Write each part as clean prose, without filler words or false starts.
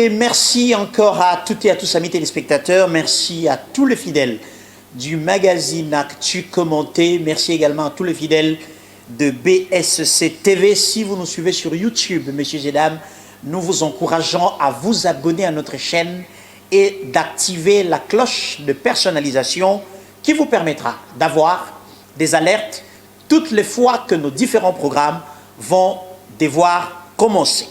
Et merci encore à toutes et à tous, amis téléspectateurs. Merci à tous les fidèles du magazine Actu Commenté. Merci également à tous les fidèles de BSC TV. Si vous nous suivez sur YouTube, messieurs et dames, nous vous encourageons à vous abonner à notre chaîne et d'activer la cloche de personnalisation qui vous permettra d'avoir des alertes toutes les fois que nos différents programmes vont devoir commencer.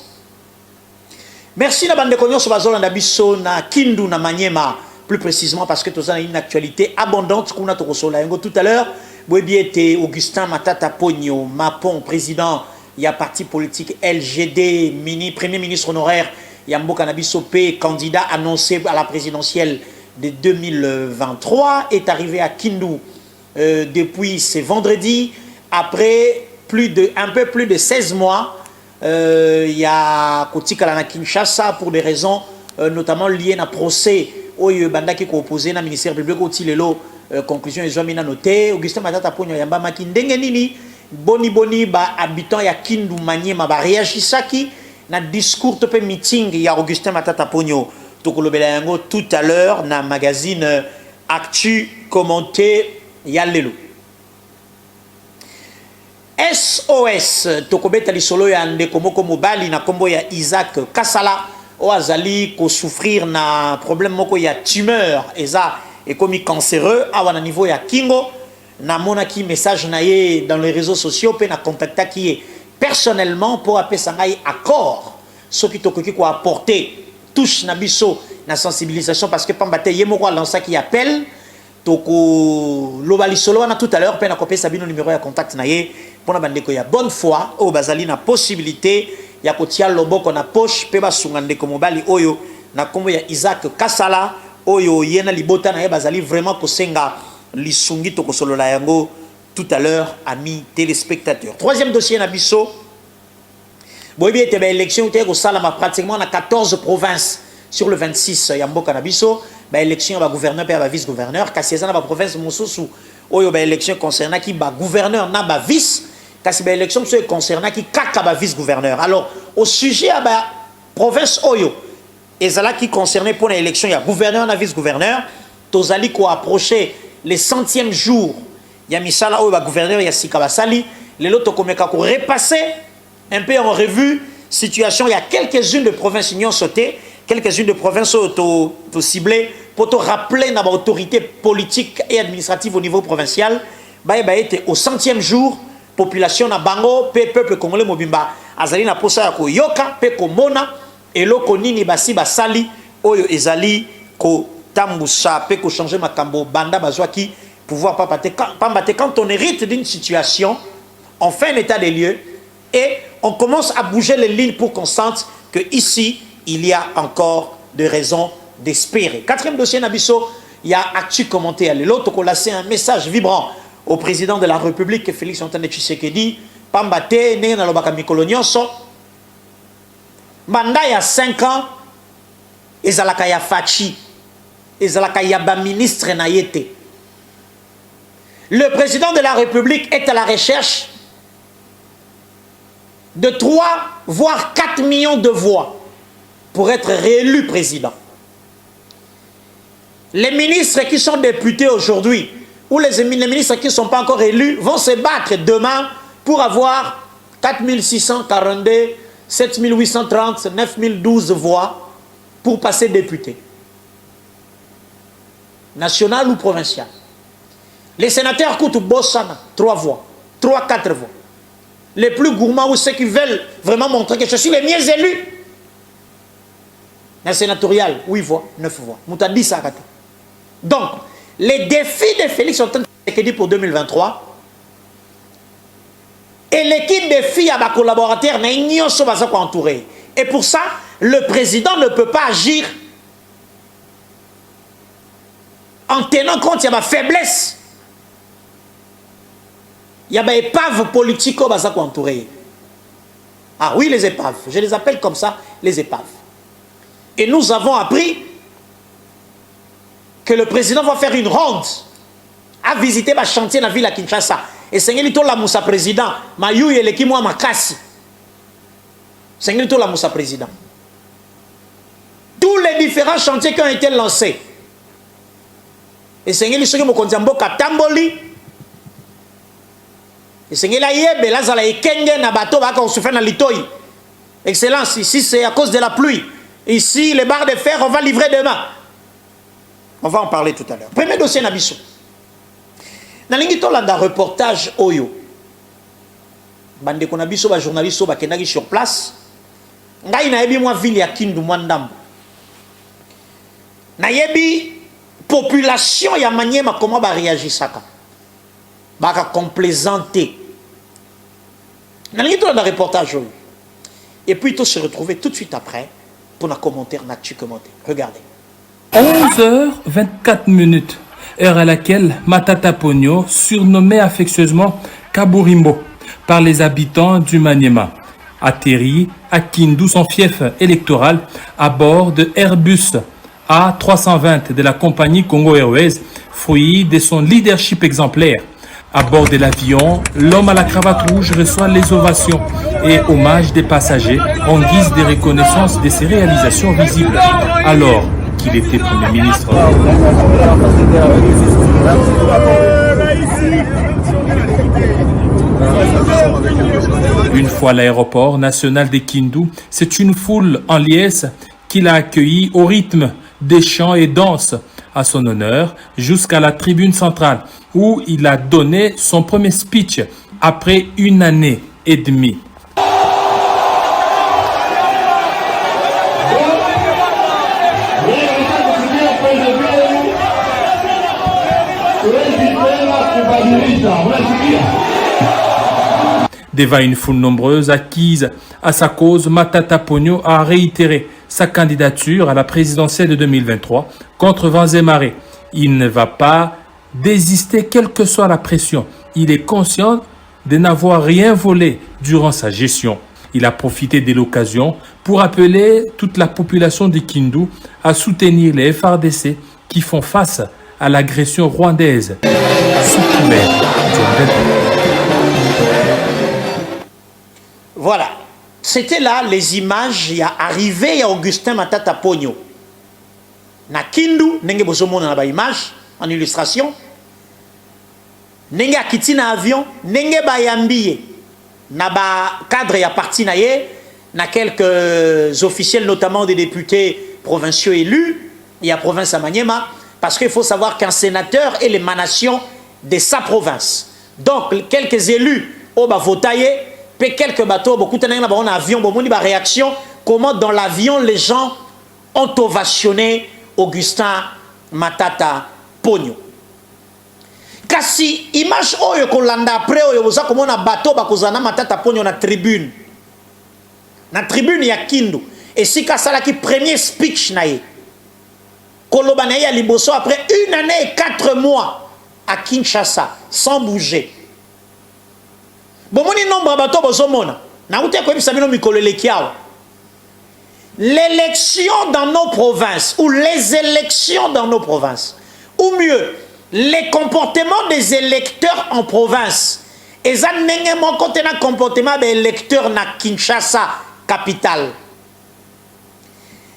Merci na bande konyo so bazola na biso na Kindu na Maniema, plus précisément parce que nous avons une actualité abondante qu'on a tout à l'heure. Boebiete Augustin Matata Pogno, Mapon, président, il y a parti politique LGD, premier ministre honoraire, Yambo Canabiso P, candidat annoncé à la présidentielle de 2023, est arrivé à Kindu depuis ce vendredi, après un peu plus de 16 mois. Il y a Kotika na Kinshasa pour des raisons notamment liées à un procès où il y a qui opposé na ministère public au Tilelo conclusion ils ont mis noté Augustin Matata Pogno yamba makindenge nini boni ba habitant ya Kindu Maniema ba réagisaki na discours to pe meeting ya Augustin Matata Pogno to kolobela yango tout à l'heure na magazine Actu Commenté ya lelo. SOS tokobeta lisolo ya ndeko moko mobali na kombo ya Isaac Kasala o azali ko souffrir na problème moko ya tumeur eza ekomi cancéreux awa na niveau ya kingo na monaki message na ye dans les réseaux sociaux pe na contacta qui est personnellement pour apesa ngai accord soki tokoki ko apporter touche na biso na sensibilisation parce que pambate ye moko lança qui appelle toko lobali solo wana tout à l'heure pe na kopesa bino numéro ya contact na ye pona bandeko ya bonne foi o bazali na possibilité ya kotia loboko na poche pe basunga ndeko mobali oyo na kombo ya Isaac Kasala oyo yena libota na ye bazali vraiment kosenga lisungi toko solo la yango tout à l'heure amis téléspectateurs. Troisième dossier na biso boyebi ete ba élection te ko sala ma pratiquement na 14 provinces sur le 26 ya mboka na biso ba élection ba gouverneur pe ba vice gouverneur kasi eza na ba province mosusu oyo ba élection concernant qui ba gouverneur na ba vice kasi ba élection concernant qui kaka ba vice gouverneur. Alors au sujet à ba province oyo ezala qui concernait pour l'élection ya gouverneur na vice gouverneur tozali ko approcher les 100e jour ya misala oyo ba gouverneur ya sika basali lelo tokomeka ko repasser un peu en revue situation il y a quelques-unes de provinces union sauté quelques-unes de provinces auto ciblées pour te rappeler na ba autorité politique et administrative au niveau provincial ba été au 100e jour population na bango peuple congolais mobimba azali na posa ya ko yoka pe ko mona eloko nini basi basali oyo ezali ko tambusa pe ko changer makambo banda bazwaki pouvoir pambate quand on hérite d'une situation on fait un état des lieux et on commence à bouger les lignes pour qu'on sente que ici il y a encore des raisons d'espérer. Quatrième dossier Nabiso, il y a Actu Commenté à l'autre qu'on laissé un message vibrant au président de la République Félix Antoine Tshisekedi pambate ne na lobaka mikolo nyonso mandat ya 5 ans ezalaka ya fachi ezalaka ya ba ministre na yete. Le président de la République est à la recherche de 3 voire 4 millions de voix pour être réélu président. Les ministres qui sont députés aujourd'hui ou les ministres qui ne sont pas encore élus vont se battre demain pour avoir 4642, 7830, 9012 voix pour passer député. National ou provincial. Les sénateurs coûtent Bossana, 3 voix, 3-4 voix. Les plus gourmands ou ceux qui veulent vraiment montrer que je suis les mieux élus. Un sénatorial, 8 voix, 9 voix. Moutadi Sakate. Donc, les défis de Félix Antoine Tshisekedi pour 2023 et l'équipe de filles à ma collaborateur n'a sont entourés. Et pour ça, le président ne peut pas agir en tenant compte de ma faiblesse. Il y a des épaves politiques entourées. Ah oui, les épaves. Je les appelle comme ça, les épaves. Et nous avons appris que le président va faire une ronde à visiter le chantier dans la ville à Kinshasa. Et c'est la Moussa président. Mayou et l'équipe moi makasi. C'est la Moussa président. tous les différents chantiers qui ont été lancés. Et c'est ce que je tamboli. Et c'est ce que là, ça ekenge na bateau ba ko se fait na litoi. Excellence, ici c'est à cause de la pluie. Ici les barres de fer on va livrer demain. On va en parler tout à l'heure. Premier dossier na biso. Na lingi to landa reportage oyo. Bande ko na biso ba journaliste ba kendaki sur place. Ngai na yebi moi ville ya Kindu Mwandambo. Na yebi population ya Maniema comment ba réagir saka. Ba ka complaisanter. Na lingi to landa reportage oyo. Et puis tout se retrouver tout de suite après pour un commentaire Natu commenté. Regardez. 11h24, heure à laquelle Matata Ponyo, surnommé affectueusement Kaburimbo par les habitants du Maniema, atterrit à Kindu, son fief électoral, à bord de Airbus A320 de la compagnie Congo Airways, fruit de son leadership exemplaire. À bord de l'avion, l'homme à la cravate rouge reçoit les ovations et hommages des passagers en guise de reconnaissance de ses réalisations visibles. Alors qu'il était Premier ministre. Une fois à l'aéroport national de Kindu, c'est une foule en liesse qui l'a accueilli au rythme des chants et danses à son honneur jusqu'à la tribune centrale où il a donné son premier speech après 1 année et demie. Devant une foule nombreuse acquise à sa cause, Matata Ponyo a réitéré sa candidature à la présidentielle de 2023 contre vents et marées. Il ne va pas désister quelle que soit la pression. Il est conscient de n'avoir rien volé durant sa gestion. Il a profité de l'occasion pour appeler toute la population de Kindu à soutenir les FARDC qui font face à l'agression rwandaise. Voilà, c'était là les images, il y a arrivé, il y a Augustin Matata Ponyo. Na Kindu, nenge bozomona na ba image en illustration. Nenge akiti na avion, nenge ba yambiye. Na ba cadre ya parti na ye, na quelques officiels notamment des députés provinciaux élus, il y a province à Maniema, parce qu'il faut savoir qu'un sénateur est l'émanation de sa province. Donc quelques élus au ba votaye. Puis quelques bateaux, beaucoup de gens ont un avion, beaucoup de réaction. Comment dans l'avion les gens ont ovationné Augustin Matata Ponyo. Kasi image oyo kolanda après oyo boza komona bateau bakozana Matata Ponyo na tribune. Na tribune ya Kindu. Et si kasala ki premier speech na ye. Koloba na ye liboso après 1 année et 4 mois à Kinshasa sans bouger. L'élection dans nos provinces ou les élections dans nos provinces, ou mieux, les comportements des électeurs en province, et ça n'est pas un comportement des électeurs na Kinshasa, capitale.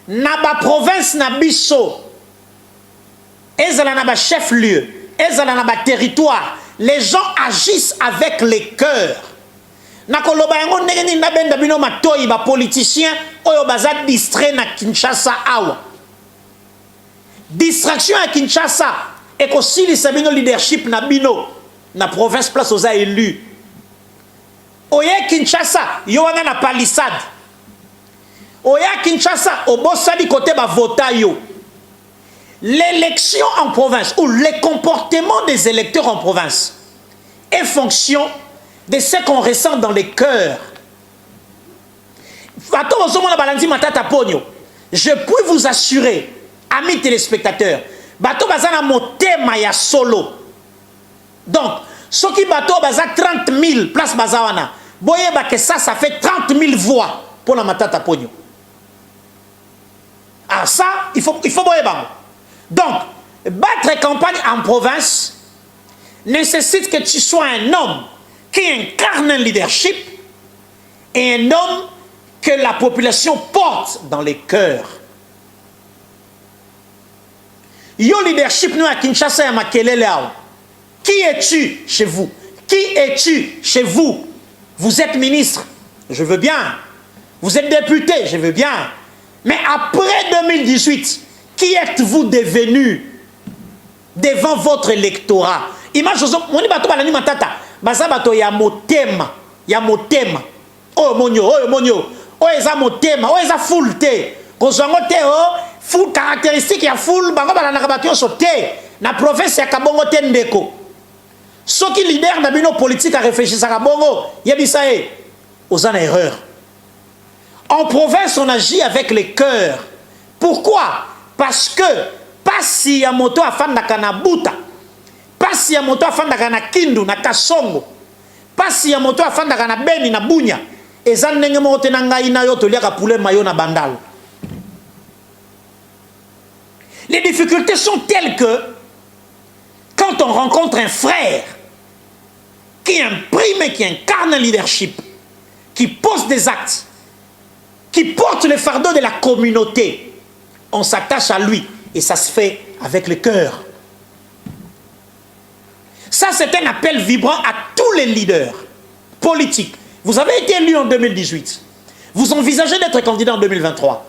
Na ba province na biso, et ça na ba chef-lieu, et ça na ba territoire. Les gens agissent avec les cœurs. Nakoloba yango ndenge ni nabenda bino matoi ba politiciens oyo baza distrait na Kinshasa awa. Distraction à Kinshasa et kosili sabino leadership na bino na province place aux élus. Oye Kinshasa yo wana na palissade. Oye Kinshasa obosali côté ba vota yo. L'élection en province ou les comportements des électeurs en province est fonction de ce qu'on ressent dans les cœurs. Je peux vous assurer, amis téléspectateurs, bateau bazana motema ya solo. Donc, ce qui bateau baza 30 000 place bazawana, boye ba que ça fait 30 000 voix pour la Matata Ponyo. Alors ça, il faut boye bango. Donc, battre campagne en province nécessite que tu sois un homme qui incarne un leadership et un homme que la population porte dans les cœurs. Yo leadership nous à Kinshasa et à Makelele. Qui es-tu chez vous? Qui es-tu chez vous? Vous êtes ministre, je veux bien. Vous êtes député, je veux bien. Mais après 2018, qui êtes-vous devenu devant votre électorat? Image, mon bato balani matata, baza bato ya motema, oh monyo, oh eza motema, oh eza full te. Kozango te oh, full caractéristique ya full, bango balana bato yo sote. Na province ya Kabongo te ndeko. Soki leader na bino politique a réfléchi sa Kabongo, yebisa e, oza na erreur. En province, on agit avec les cœurs. Pourquoi? Parce que pasi ya moto afandaka na buta, pasi ya moto afandaka na kindu na kasongo, pasi ya moto afandaka na beni na bunya, eza ndenge moko te na ngai na yo toliaka poulet mayo na bandal. Les difficultés sont telles que quand on rencontre un frère qui imprime et qui incarne un leadership, qui pose des actes, qui porte le fardeau de la communauté, on s'attache à lui et ça se fait avec le cœur. Ça, c'est un appel vibrant à tous les leaders politiques. Vous avez été élu en 2018. Vous envisagez d'être candidat en 2023.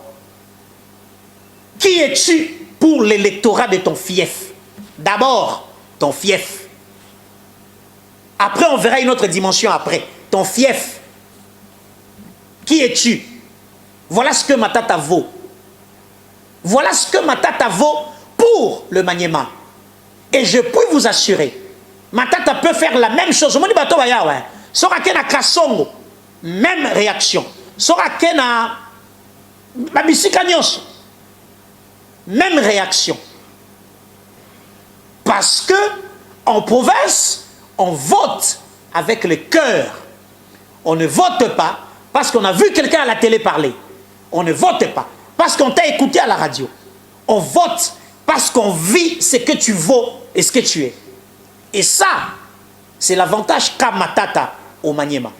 Qui es-tu pour l'électorat de ton fief? D'abord, ton fief. Après, on verra une autre dimension après. Ton fief. Qui es-tu? Voilà ce que Matata vaut. Voilà ce que Matata vaut pour le Maniema. Et je peux vous assurer, Matata peut faire la même chose. Sora kena kasongo, même réaction. Sora kena babisika nyonso, même réaction. Parce que en province, on vote avec le cœur. On ne vote pas parce qu'on a vu quelqu'un à la télé parler. On ne vote pas parce qu'on t'a écouté à la radio. On vote parce qu'on vit ce que tu vaux et ce que tu es. Et ça, c'est l'avantage qu'a Matata au Maniema.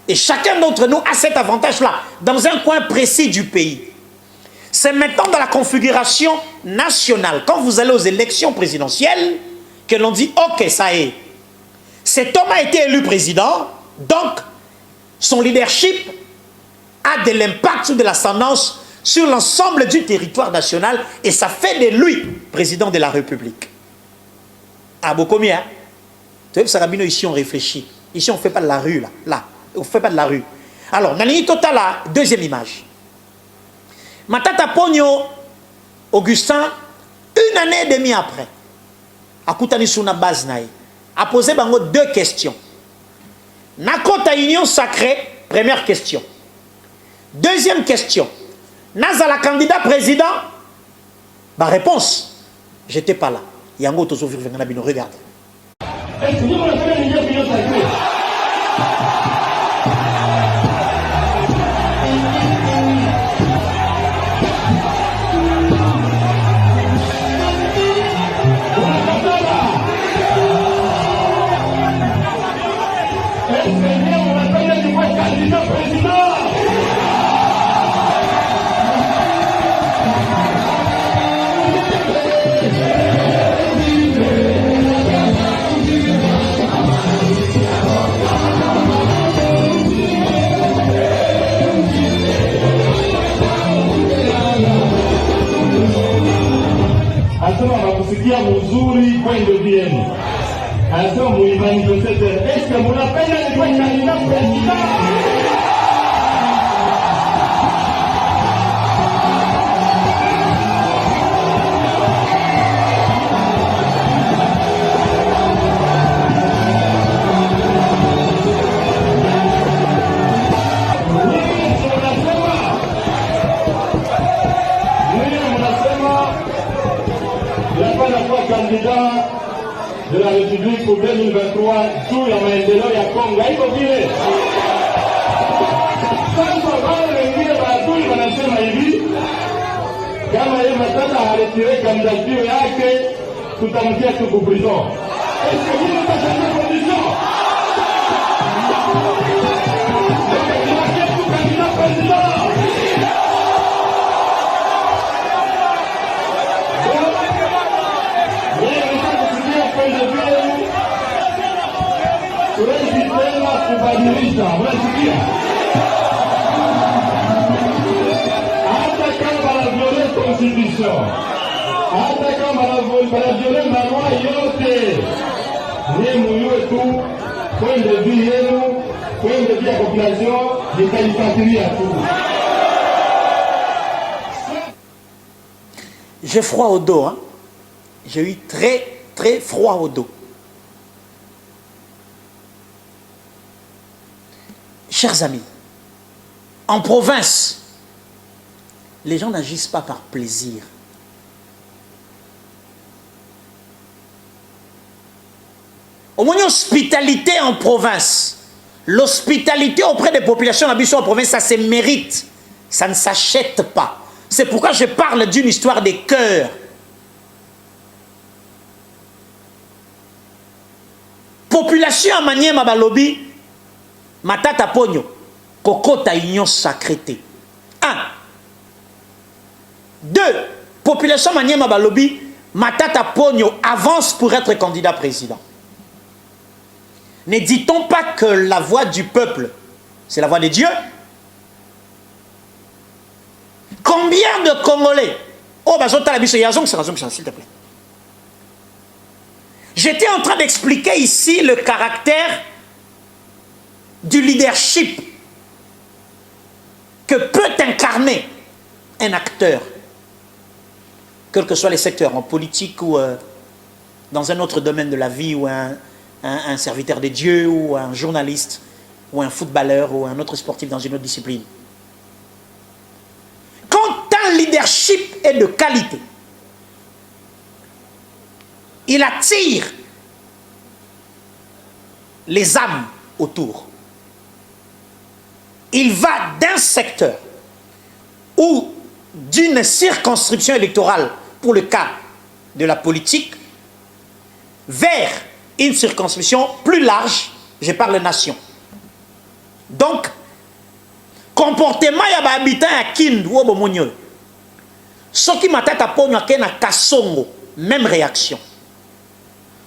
Et chacun d'entre nous a cet avantage-là dans un coin précis du pays. C'est maintenant dans la configuration nationale, quand vous allez aux élections présidentielles, que l'on dit « Ok, ça y est, cet homme a été élu président, donc son leadership a de l'impact ou de l'ascendance sur l'ensemble du territoire national et ça fait de lui président de la République. » Ah, beaucoup mieux, hein? Ici on réfléchit. Ici on ne fait pas de la rue, là. On ne fait pas de la rue. Alors, Nani Total, la deuxième image. Matata Pogno, Augustin, une année et demie après, à Koutani Souna Baznaï, a posé bango deux questions. Nakota Union Sacrée, première question. Deuxième question. Nazala candidat président? Bah réponse, j'étais pas là. Yango Tozo Virvenganabino, regarde. Anasema mzuri kwenda bien. Anasema muimanifeste. Est-ce que munapenda ni kwa candidat président? Candidat de la République pour 2023 sous la maendeleo ya Kongo. Haiko vile. Sasa wale wengine maadui wanasema hivi, kama yeye Matata haretire candidature yake, tutamtia tu prison. Est-ce que vous n'avez pas cette condition? Candidat président. Huwezi tena kubadilisha, unasikia? Hata kama wanaviole constitution, hata kama wanaviole manua yote, ni muyue tu kwende juu yenu, kwende juu ya population, nitaifatilia tu. J'ai froid au dos, hein? J'ai eu très froid au dos. Chers amis, en province, les gens n'agissent pas par plaisir. Au moins, l'hospitalité en province, l'hospitalité auprès des populations en province, ça se mérite, ça ne s'achète pas. C'est pourquoi je parle d'une histoire des cœurs. Population à Maniema Balobi, Matata Pogno, Kokota Union Sacrété. 1. 2. Population à Maniema Balobi, Matata Pogno avance pour être candidat président. Ne dit-on pas que la voix du peuple, c'est la voix de Dieu? Combien de Congolais? Oh, s'il te plaît. J'étais en train d'expliquer ici le caractère du leadership que peut incarner un acteur, quels que soient les secteurs, en politique ou dans un autre domaine de la vie, ou un serviteur de Dieu, ou un journaliste, ou un footballeur, ou un autre sportif dans une autre discipline. Quand un leadership est de qualité, il attire les âmes autour. Il va d'un secteur ou d'une circonscription électorale, pour le cas de la politique, vers une circonscription plus large, je parle nation. Donc, comportement ya habitant ya Kindu ou Bomonyo. Ce qui m'a tata pogno na Kasongo, même réaction.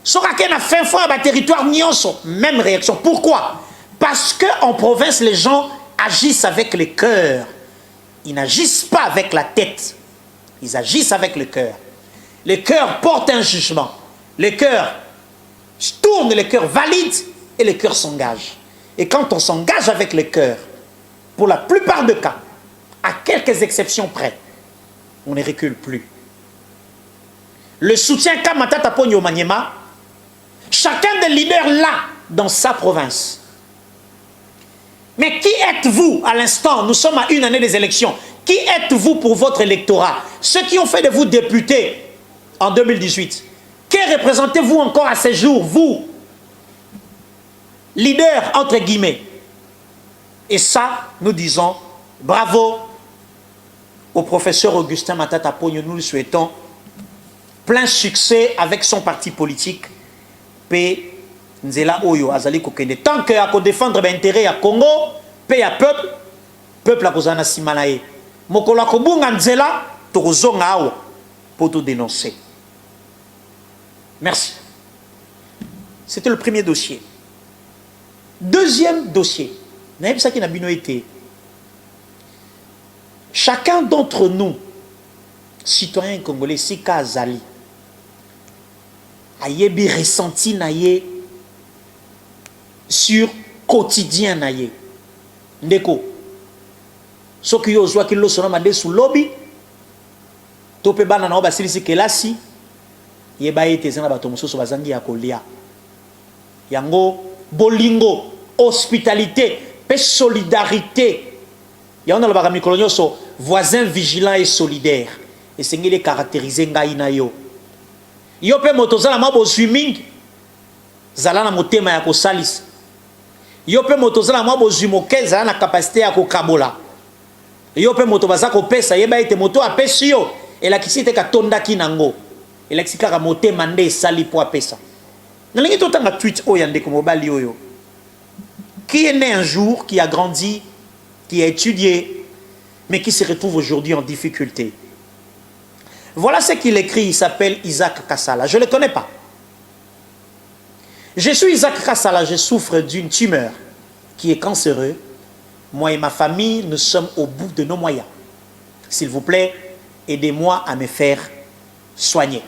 Ce qui a fait fort à territoire Nyonso, même réaction. Pourquoi? Parce qu'en province, les gens agissent avec le cœur. Ils n'agissent pas avec la tête. Ils agissent avec le cœur. Le cœur porte un jugement. Le cœur tourne, le cœur valide et le cœur s'engage. Et quand on s'engage avec le cœur, pour la plupart des cas, à quelques exceptions près, on ne recule plus. Le soutien qu'a Matata Pogno Maniema, chacun des leaders là, dans sa province. Mais qui êtes-vous à l'instant? Nous sommes à une année des élections. Qui êtes-vous pour votre électorat? Ceux qui ont fait de vous députés en 2018. Que représentez-vous encore à ces jours, vous, leader entre guillemets? Et ça, nous disons bravo au professeur Augustin Matata Pogno. Nous lui souhaitons plein succès avec son parti politique. P. Nzela Oyo Azali Kokende. Tant qu'il y a défendre l'intérêt à Congo, paix à peuple à Kozana Simanae. Mokola Kobunga Nzela, Torozonga Awa, pour tout dénoncer. Merci. C'était le premier dossier. Deuxième dossier. N'avez ça qui n'a pas été. Chacun d'entre nous, citoyens congolais, Sika Azali, a yebi ressenti naye sur quotidien naye. Ndeko. Soki yo zwa kilo sona mande sous lobby. Tope bana na oba silisi kelasi. Yeba ete zana bato mususu bazangi ya kolia. Yango bolingo, hospitalité, paix, solidarité. Yanda la mikolo nyoso voisin vigilant et solidaire. Et c'est ngile caractériser ngai na yo. Yo pe motozala mabo swimming zala na motema ya kosalisa. Yo pe motozala mabo zwimoke zala na capacité ya kokabola. Yo pe moto baza ko pesa yeba ete moto apesi yo elakisi te katonda kinango. Elakisi kaka motema nde sali po apesa. Nalingi to tanga tweet o yande ko mobali oyo. Qui est né un jour, qui a grandi, qui a étudié, mais qui se retrouve aujourd'hui en difficulté. Voilà ce qu'il écrit, il s'appelle Isaac Kassala. Je ne le connais pas. Je suis Isaac Kassala, je souffre d'une tumeur qui est cancéreuse. Moi et ma famille, nous sommes au bout de nos moyens. S'il vous plaît, aidez-moi à me faire soigner.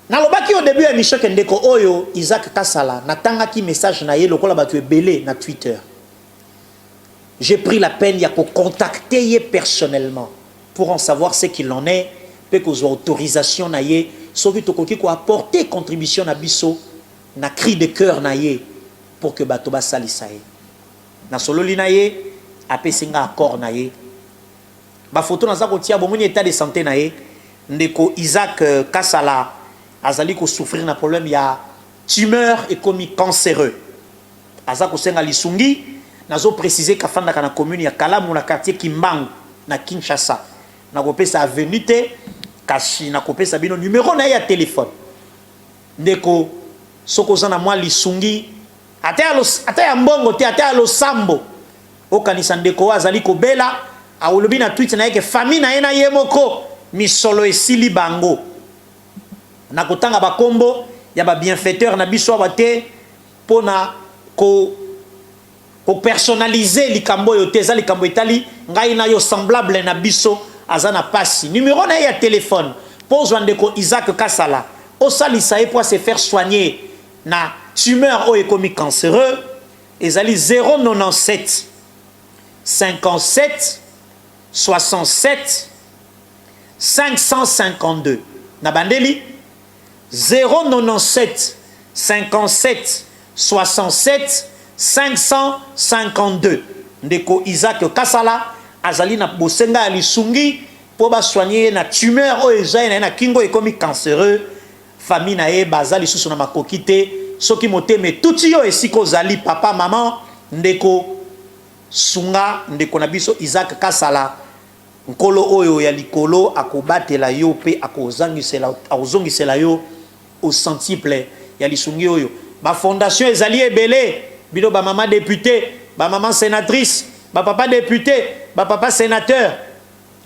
Nalobaki au début à Michel Kendeko Oyo, Isaac Kassala, natangaki message na ye lokola batu belé na Twitter. J'ai pris la peine de contacter personnellement pour en savoir ce qu'il en est, peut que soit autorisation na ye, soki tokoki ko apporter contribution na biso na cri de cœur na ye pour que bato ba salisa ye. Na sololi na ye apesinga accord na ye. Ba photo na za ko tia bomoni état de santé na ye, ndeko Isaac Kassala azali ko souffrir na problème ya tumeur et comme cancéreux. Azako senga lisungi nazo préciser ka fanda kana commune ya Kalamu na quartier Kimbangu na Kinshasa. Na kopesa avenue te kashi na kopesa bino numéro na ya téléphone. Ndeko soko zana mwa lisungi ata ya mbongo te ata ya losambo. Okanisa ndeko azali ko bela awolobi na tweet na yeke famille na ye na ye moko misolo esili bango. Na kotanga bakombo ya ba bienfaiteur na biso abate pona ko personnaliser likambo yo te za likambo etali ngai na yo semblable na biso azana pasi numéro na ya téléphone pose ndeko Isaac Kassala osalisa pour se faire soigner na tumeur o ekomi cancéreux ezali 097 57 67 552 na bandeli 097 57 67 552 ndeko Isaac Kassala azali na bosenga ya lisungi po ba soigner na tumeur o ezali na kingo ekomi cancéreux famille na ye bazali susu na makoki te soki moteme tuti yo esiko zali papa maman ndeko sunga ndeko na biso Isaac Kassala nkolo oyo ya likolo akobatela yo pe akozongisela yo au centuple ya lisungi oyo ba fondation ezali ebele bino ba maman député ba maman sénatrice ba papa député ba papa sénateur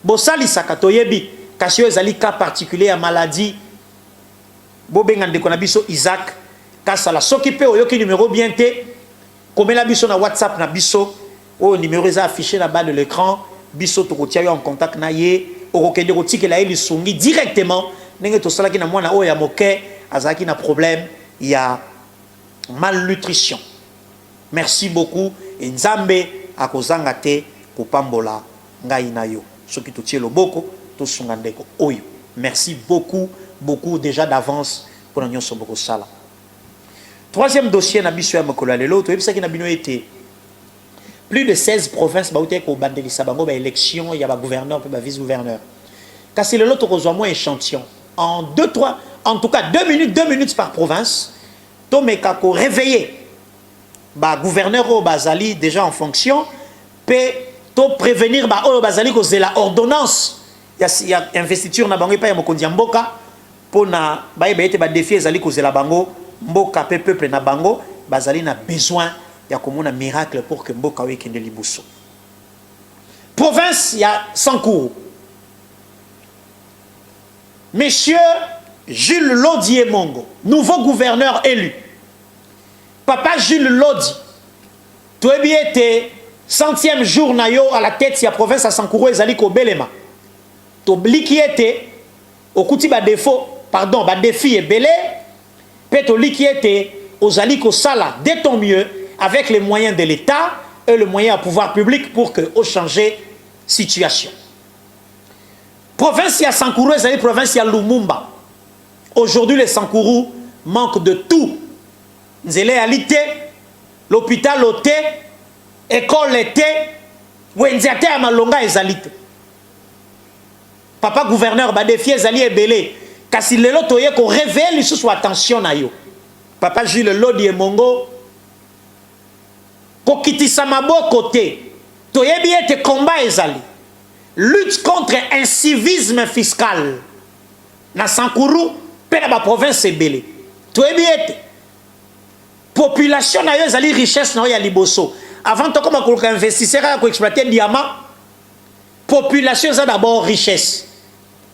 bosali sakatoyebi kasi ezali cas particulier ya maladie bobenga ndeko na biso Isaac Kassala soki pe oyoki numéro bien te komela biso na WhatsApp na biso o numéro est affiché na bas de l'écran biso tokotia yo en contact na ye okokende kotikela ye lisungi directement ndenge tosalaki na mwana oyo ya moke azalaki na problème ya malnutrition. Merci beaucoup et nzambe akozanga te kopambola ngai na yo soki totie loboko tosunga ndeko oyo. Merci beaucoup déjà d'avance pour nyonso boko sala. Troisième dossier na biso ya mokolo lelo to ebisaki na bino été plus de 16 provinces ba uté ko bandelisa bango ba élection ya ba gouverneur pe ba vice gouverneur. Kasi lelo to kozwa mo échantillon en 2-3 en tout cas 2 minutes par province. Tomeka ko réveiller ba gouverneur au bazali déjà en fonction pe to prévenir ba o bazali ko zela ordonnance ya investiture na bango pa ya mokonzi mboka pona ba ete ba défi ezali ko zela bango mboka pe peuple na bango bazali na besoin ya komona miracle pour que mboka wekende libuso. Province ya Sankuru. Monsieur Jules Lodi Mongo, nouveau gouverneur élu. Papa Jules Lodi, tu es 100e jour na yo à la tête de la province à Sankuru ezali ko belema. To liki était au kuti ba défaut, pardon, ba défi et belé, pe to liki était aux ali ko sala de ton mieux avec les moyens de l'État et le moyen à pouvoir public pour que au changer situation. Province ya Sankuru ezali province ya Lumumba. Aujourd'hui, les Sankuru manquent de tout. Nzele alité, l'hôpital oté, école été, wenziate à malonga ezalite. Papa gouverneur ba défi ezali ebele. Kasi lelo toye ko révèle sous attention na yo. Papa Jules Lodi Mongo ko kitisa maboko te. Toye bien te combat ezali. Lutte contre incivisme fiscal. Na Sankuru pe na ba province ebele. Toye bien te population na yo ezali richesse na yo ya liboso. Avant to koma ko investisseur ko exploiter diamant, population ça d'abord richesse.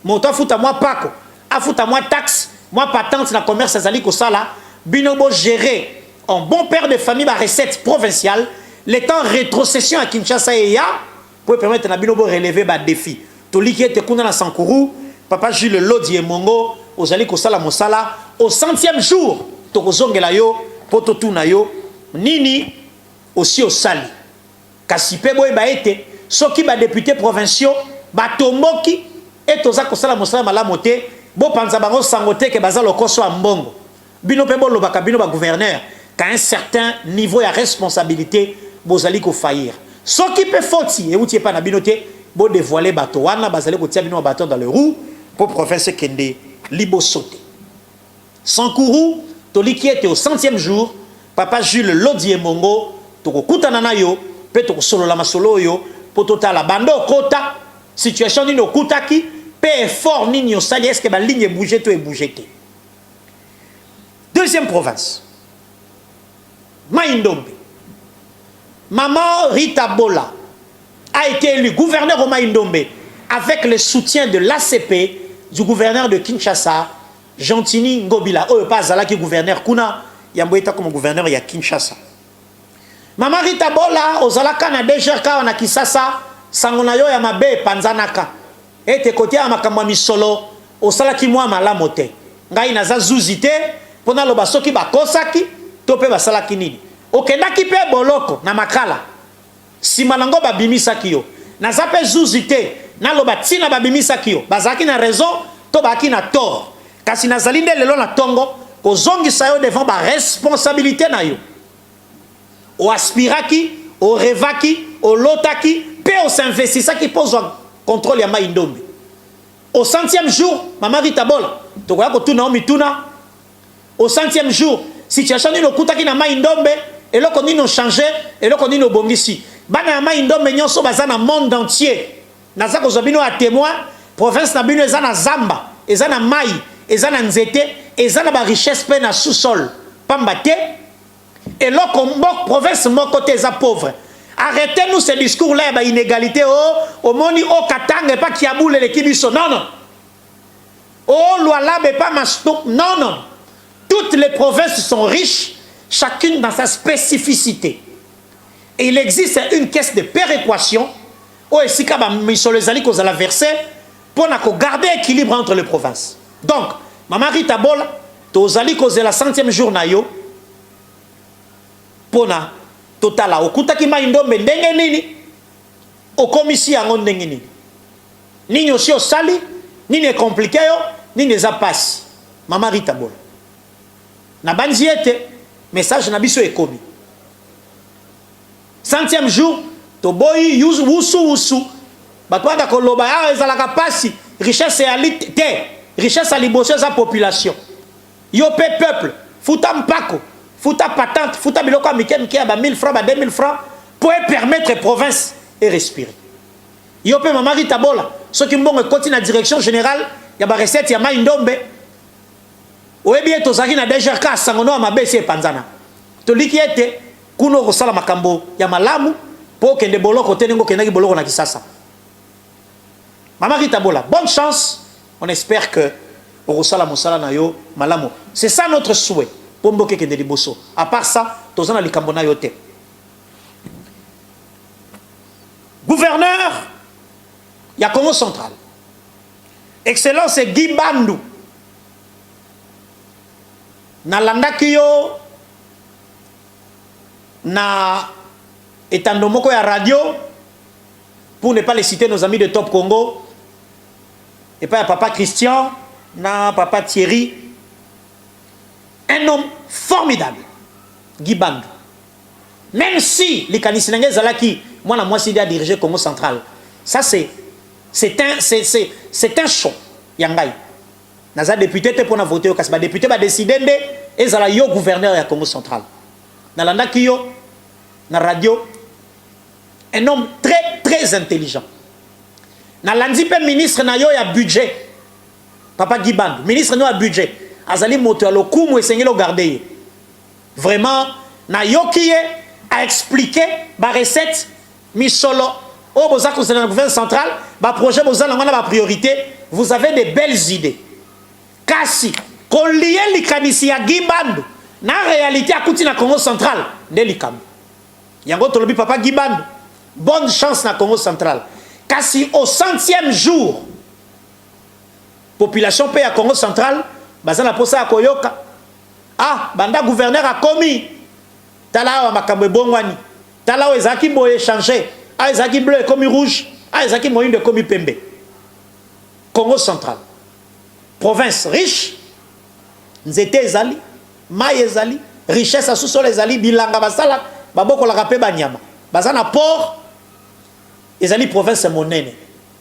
Moto afuta moi pako, afuta moi taxe, moi patente na commerce azali ko sala binobo gérer en bon père de famille ba recette provinciale le temps rétrocession à Kinshasa et ya pour permettre na binobo relever ba défi to liki ete kuna na Sankuru papa Jules Lodi Mongo ozali ko sala mosala au 100e jour to kozongela yo poto tuna yo nini aussi au sali kasi pe boy ba ete soki ba député provinciaux ba tomboki et toza ko sala mosala malamu te bo panza bango sangote ke baza lokoso a mbongo bino pe bo lobaka bino ba gouverneur qu'à un certain niveau de responsabilité bozali ko faillir soki pe foti et outie pas na bino te bo dévoiler bato wana bazali ko tia bino bato dans le roue pour province kende libo sauter Sankuru toliki ete au 100e jour papa Jules Lodi Mongo toko kutana na yo pe toko solo la masolo yo potota la bando kota situation ni no kutaki pe effort ni yo sali est-ce que ba ligne bouger to et bouger te. Deuxième province Maïndombe. Maman Rita Bola a été élue gouverneur au Maïndombe avec le soutien de l'ACP du gouverneur de Kinshasa Gentini Ngobila oyo pas zala ki gouverneur kuna yamboita comme gouverneur ya Kinshasa. Maman Rita Bola ozalaka na DGRK na Kisasa sangona yo ya mabe panzanaka ete kote ya makambo misolo osalaki mwa malamu te ngai naza zuzite pona loba soki bakosaki to pe basalaki nini okendaki pe boloko na makala sima nango babimisaki yo naza pe zuzite na loba tina babimisaki yo bazaki na raison to baki na tort kasi nazali nde lelo na tongo kozongisa yo devant ba responsabilité na yo o aspiraki o revaki o lotaki pe o s'investissaki pose contrôle ya Maïndombe au 100e jour maman Rita Bola tokoya ko tuna mituna au 100e jour situation ni lokutaki na Maïndombe eloko nino changé eloko nino bongisi bana ya Maïndombe nyonso baza na monde entier naza ko zobino a témoin province na bino eza na zamba eza na mai eza na nzete eza na ba richesse pe na sous-sol pamba te eloko mbok province moko te eza pauvre. Arrêtez-nous ce discours-là, bah, inégalité, au moni, au katang, et pas qui a boule les kibiso. Non, non. Oh, l'ouala, mais pas masto. Non, non. Toutes les provinces sont riches, chacune dans sa spécificité. Et il existe une caisse de péréquation, où est-ce que les alliés qu'on a versé, pour garder l'équilibre entre les provinces. Donc, Maman Rita Bola, aux alliés qu'on a la 100e jour, pour totala okutaki Maïndombe ndenge nini okomisi yango ndenge nini nini aussi osali nini compliqué yo nini eza pasi Maman Rita Bola na banzi ete message na biso ekomi 100e jour toboyi wusu bato banda koloba awa ezalaka pasi richesse ya te richesse ya liboso eza population yo pe peuple futa mpako futa patente, futa biloko amike mike ba 1000 francs, ba 2000 francs pour permettre province et respirer. Yo pe Maman Rita Bola, ceux qui mbongo koti na direction générale ya ba recette ya Maïndombe. Oyebi eto zaki na DGRK sangono ma bese panzana. To liki ete kuno ko sala makambo ya malamu po kende boloko tenengo kendaki boloko na Kisasa. Maman Rita Bola, bonne chance. On espère que au sala mosala na yo malamu. C'est ça notre souhait. À part ça, tous les Kambona yote. Gouverneur, il y a Congo central. Excellence c'est Guy Bandou. Na landaki yo na etandomoko ya radio pour ne pas les citer nos amis de Top Congo. Et pas papa Christian, na papa Thierry. Un homme formidable, Guy Bandou. Même si les Kanisinengé Zalaki, moi, moi, c'est à diriger Congo central. Ça, c'est un choc. Yangai. Naza député pour voter au Kasba. Député va décider et Zala yo gouverneur à Congo central. Nalanda Kiyo, na radio, un homme très, très intelligent. Nalandi pe ministre na yo ya budget. Papa Guy Bandou, ministre na yo budget. Azali moto alo kumu esengelo garder vraiment na yokiye a expliqué ba recette misolo o boza ko na gouvernement central ba projet boza na ba priorité vous avez des belles idées kasi kolie likanisi ya Gibandu na réalité akuti na Congo central nde likambo yango tolobi papa Gibandu bonne chance na Congo central kasi au 100e jour population pe ya Congo central bazana posa koyoka ah banda gouverneur a commis tala wa makambo ebongwani tala wa ezaki boye changer ah ezaki bleu comme rouge ah ezaki moyindo comme pembe Congo central province riche nzete ezali mai ezali richesse sous-sol ezali bilanga basala babokola pe banyama bazana port ezali province monene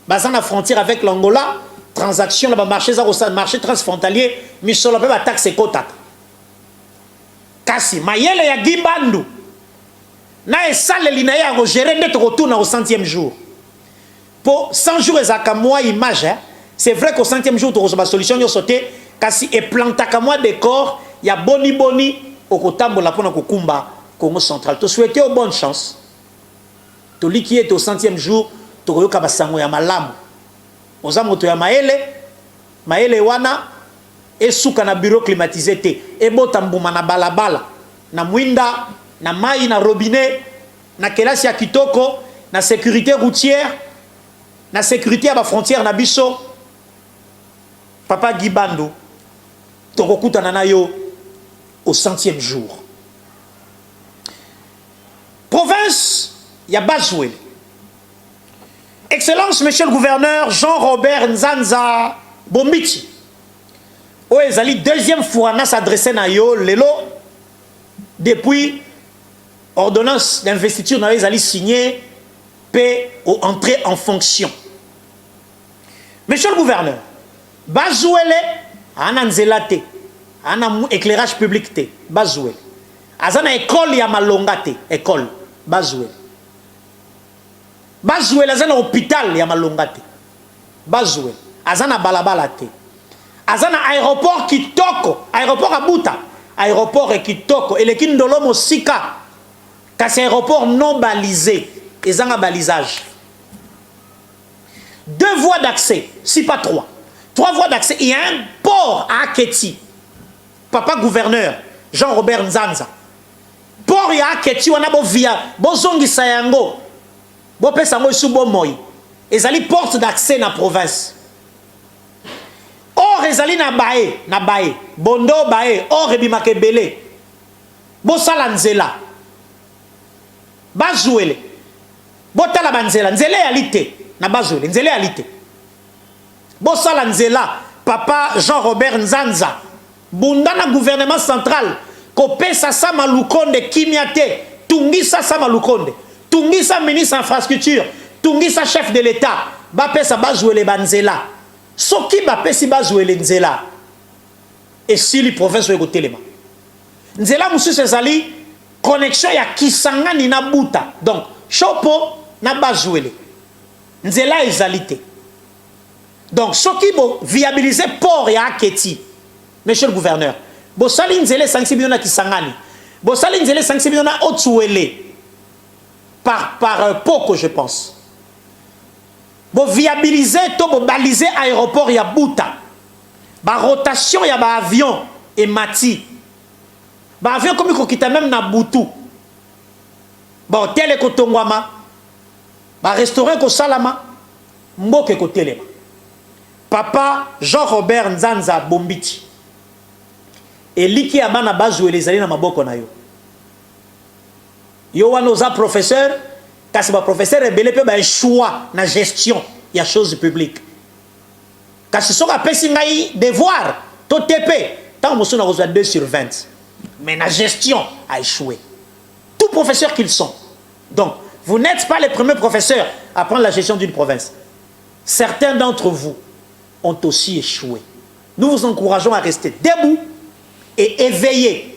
bazana frontière avec l'Angola transaction là marché za marché transfrontalier misolo pe ba taxe kotaka kasi mayele ya Gibandu na esale lina ya gérer net retourne au 100e jour pour 100 jours ezaka moi image hein? C'est vrai qu'au 100e jour tu reçois solution yo sauté kasi e plantaka moi décor ya boni boni au kotambola pona kokumba Congo central to souhaiter bonne chance to liki est au 100e jour to koyoka basango ya malamu oza moto ya maele wana esuka na bureau climatisé te ebota mbuma na balabala na mwinda na mai na robinet na kelasi ya kitoko na sécurité routière na sécurité ya ba frontière na biso papa Gibandu tokokutana na yo au 100e jour province ya Bazouele. Excellence, monsieur le gouverneur Jean-Robert Nzanza Bombiti. O ezali deuxième fois na s'adresser na yo lelo depuis ordonnance d'investiture na ezali signé pe au entrée en fonction. Monsieur le gouverneur, Bazouele ana nzela te, ana éclairage public te, Bazouele. Azana école ya malonga te, école Bazouele. Bazouele azana hôpital ya malonga te. Bazouele azana balabala te. Azana aéroport kitoko, aéroport Abuta, aéroport kitoko, et le kindolo mosika. Kasi aéroport non balisé, ezanga balisage. 2 voies d'accès, si pas 3. 3 voies d'accès, il y a un port à Aketi. Papa gouverneur Jean-Robert Nzanza. Port ya Aketi wana bo via bozongi sayango. Bo pesa ngo isu bo moyi. Ezali porte d'accès na province. Or ezali na bae, bondo bae, or ebimaka ebele. Bo sala nzela. Bazouele. Bo tala banzela, nzela ya lite na Bazouele, nzela ya lite. Bo sala nzela, papa Jean-Robert Nzanza. Bundana gouvernement central ko pesa sama lukonde kimiate, tungisa sama lukonde. Tungisa ministre infrastructure, tungisa chef de l'état, ba pesa Bazouele banzela. Soki ba pesi Bazouele nzela. Et si li province eko telema. Nzela mususu ezali connexion ya Kisangani na Buta. Donc chopo na Bazouele. Nzela ezali te. Donc soki bo viabiliser port ya Aketi. Monsieur le gouverneur, bo sali nzela 5 millions na Kisangani. Bo sali nzela 5 millions na Otsuele. Par Poko, je pense. Bon, viabiliser, to bon, baliser aéroport ya Buta. Ba rotation ya ba avion et mati. Ba avion comme il quitte même na Butu. Bon, tel ko tongwama. Ba restaurant ko salama. Mboke ko telema. Papa Jean-Robert Nzanza Bombiti. Et liki abana Bazouele ezali na maboko na yo. Yo wana oza professeur, kasi ba professeur ebele pe ba choix na gestion ya choses publiques. Kasi soka pesi ngai devoir to TP, tant mosu na reçoit 2 sur 20. Mais na gestion a échoué. Tout professeur qu'ils sont. Donc, vous n'êtes pas les premiers professeurs à prendre la gestion d'une province. Certains d'entre vous ont aussi échoué. Nous vous encourageons à rester debout et éveillés.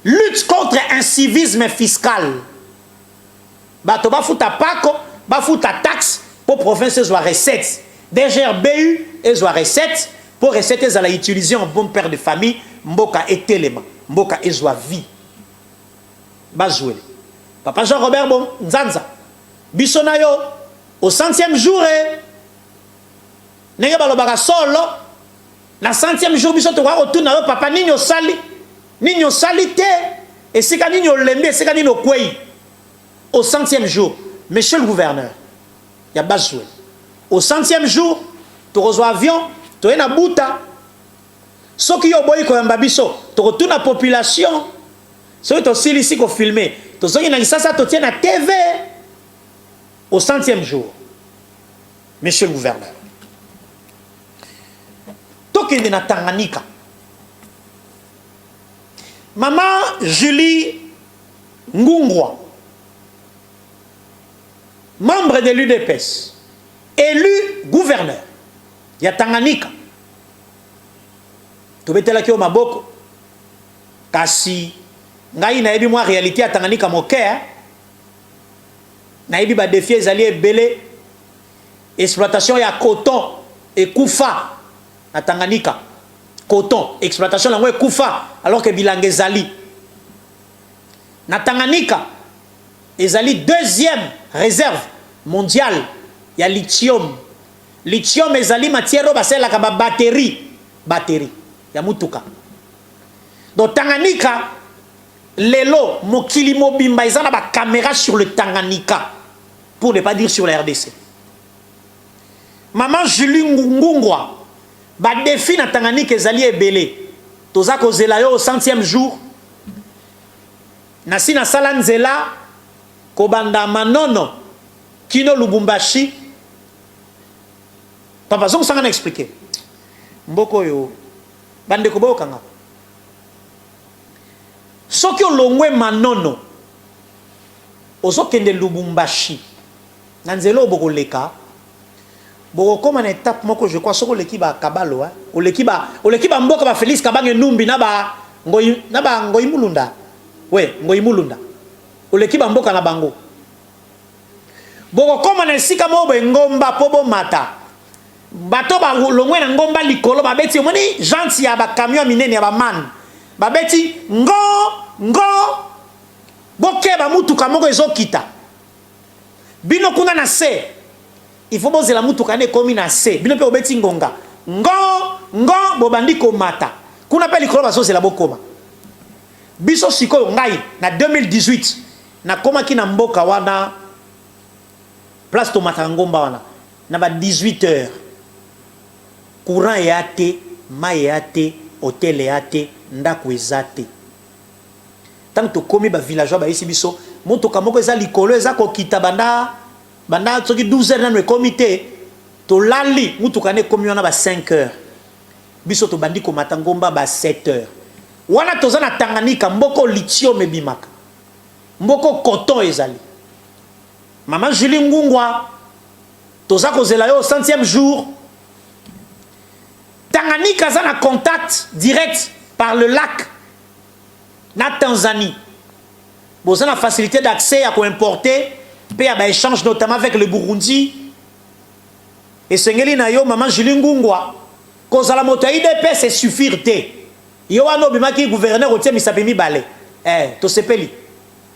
Lutte contre incivisme fiscal. Bato bafuta pako, bafuta taxe pour province soit recette. DGRBU et soit recette pour recette à la utiliser en bon père de famille, mboka etelema, mboka ezwa vie. Bazouele. Papa Jean-Robert Nzanza. Bisonayo au 100e jour nenge balobaka solo Na 100e jour biso to retourna yo papa ninyo sali te et c'est quand ninyo lembe c'est quand ninyo kwei au 100e jour monsieur le gouverneur ya bazoué au 100e jour tu reçois avion tu es na buta soki yo boyi ko yamba biso to retourna population soki to sili ici ko filmer to zongi na lisasa to tient na TV au 100e jour monsieur le gouverneur tokende na Tanganyika maman Julie Ngungwa membre de l'UDPS élu gouverneur ya Tanganyika tobetela ki o maboko kasi ngai nayebi mwa réalité ya Tanganyika moke nayebi ba défi ezali ebele exploitation ya coton ekufa na Tanganyika coton exploitation lango ekufa alors que bilanga ezali na Tanganyika ezali deuxième réserve mondiale ya lithium ezali matière oyo basalelaka ba batterie ya mutuka donc Tanganyika lelo mokili mobimba eza na ba caméra sur le Tanganyika pour ne pas dire sur la RDC maman Julie Ngungwa ba défi na Tanganyika ezali ebele toza kozela yo au 100e jour nasi na sala nzela kobanda Manono kino Lubumbashi papa zongo sanga na expliquer mboko yo bande ko bokanga soki olongwe Manono ozokende Lubumbashi na nzela obokoleka bokokoma na étape moko je crois soko leki ba kabalo oleki ba mboka ba Félix Kabange Numbi na ba ngoyi mulunda ngoyi mulunda oleki ba mboka na bango bokokoma na esika mo ngomba po bomata bato ba longwe na ngomba likolo babeti omoni gentil ya ba camion minene ya ba man babeti ngo bokeba mutuka moko ezokita bino kuna na se il faut poser la mutuka ne komi na se bino pe obeti ngonga ngo bobandi komata kuna pe likolo baso la bokoma biso sikoyo ngai na 2018 na koma ki na mboka wana place tomata ngomba wana na ba 18h courant yate mai yate hôtel yate ndako ezate tant to komi ba villageois ba isi biso mutuka moko eza likolo eza ko kita banda soki 12h na no comité to lali mutuka ne komi wana ba 5h biso to bandi ko mata ngomba ba 7h wana toza na Tanganyika mboko lithium ebimaka mboko coton ezali maman Julie Ngungwa toza kozela yo au 100e jour Tanganyika za na contact direct par le lac na Tanzanie boza na facilité d'accès à ko importer pe ya ba échange notamment avec le Burundi et sengeli na yo maman Julie Ngungwa kozala moto ya IDPS c'est suffire te yo wana obimaki gouverneur otie misapi mibale to sepeli